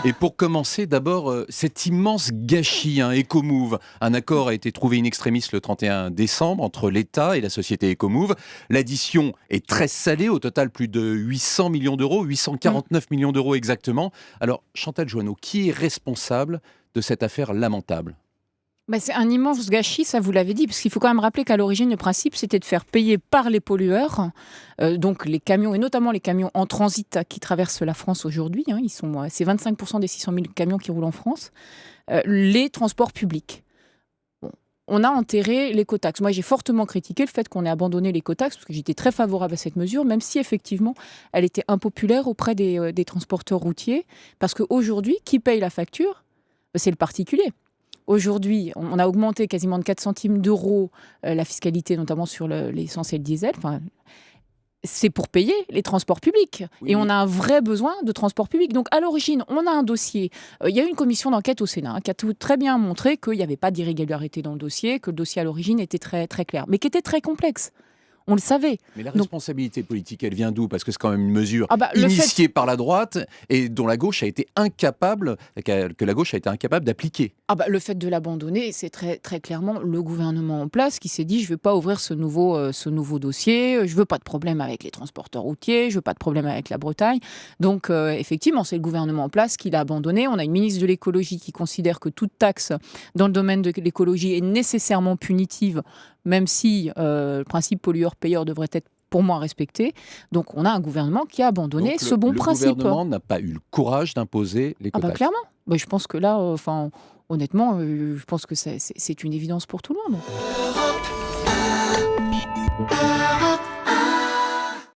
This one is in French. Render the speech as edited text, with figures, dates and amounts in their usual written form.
Et pour commencer, d'abord, cet immense gâchis, Ecomove. Un accord a été trouvé in extremis le 31 décembre entre l'État et la société Ecomove. L'addition est très salée, au total plus de 800 millions d'euros, 849 millions d'euros exactement. Alors, Chantal Joanneau, qui est responsable de cette affaire lamentable ? C'est un immense gâchis, ça vous l'avez dit, parce qu'il faut quand même rappeler qu'à l'origine, le principe, c'était de faire payer par les pollueurs, donc les camions, et notamment les camions en transit qui traversent la France aujourd'hui, c'est 25% des 600 000 camions qui roulent en France, les transports publics. Bon, on a enterré l'écotaxe. Moi, j'ai fortement critiqué le fait qu'on ait abandonné l'écotaxe, parce que j'étais très favorable à cette mesure, même si effectivement, elle était impopulaire auprès des transporteurs routiers, parce qu'aujourd'hui, qui paye la facture ? C'est le particulier. Aujourd'hui, on a augmenté quasiment de 4 centimes d'euros la fiscalité, notamment sur l'essence et le diesel. C'est pour payer les transports publics. Oui, et on a un vrai besoin de transports publics. Donc, à l'origine, on a un dossier. Il y a eu une commission d'enquête au Sénat qui a tout très bien montré qu'il n'y avait pas d'irrégularité dans le dossier, que le dossier à l'origine était très, très clair, mais qui était très complexe. On le savait. Mais la responsabilité politique, elle vient d'où ? Parce que c'est quand même une mesure initiée par la droite et dont la gauche a été incapable, d'appliquer. Le fait de l'abandonner, c'est très, très clairement le gouvernement en place qui s'est dit je ne vais pas ouvrir ce nouveau dossier, je ne veux pas de problème avec les transporteurs routiers, je ne veux pas de problème avec la Bretagne. Donc effectivement, c'est le gouvernement en place qui l'a abandonné. On a une ministre de l'écologie qui considère que toute taxe dans le domaine de l'écologie est nécessairement punitive, même si le principe pollueur-payeur devrait être pour moi respecté. Donc on a un gouvernement qui a abandonné ce bon principe. Le gouvernement n'a pas eu le courage d'imposer l'écotaxe. Clairement. Je pense que là, honnêtement, je pense que c'est une évidence pour tout le monde.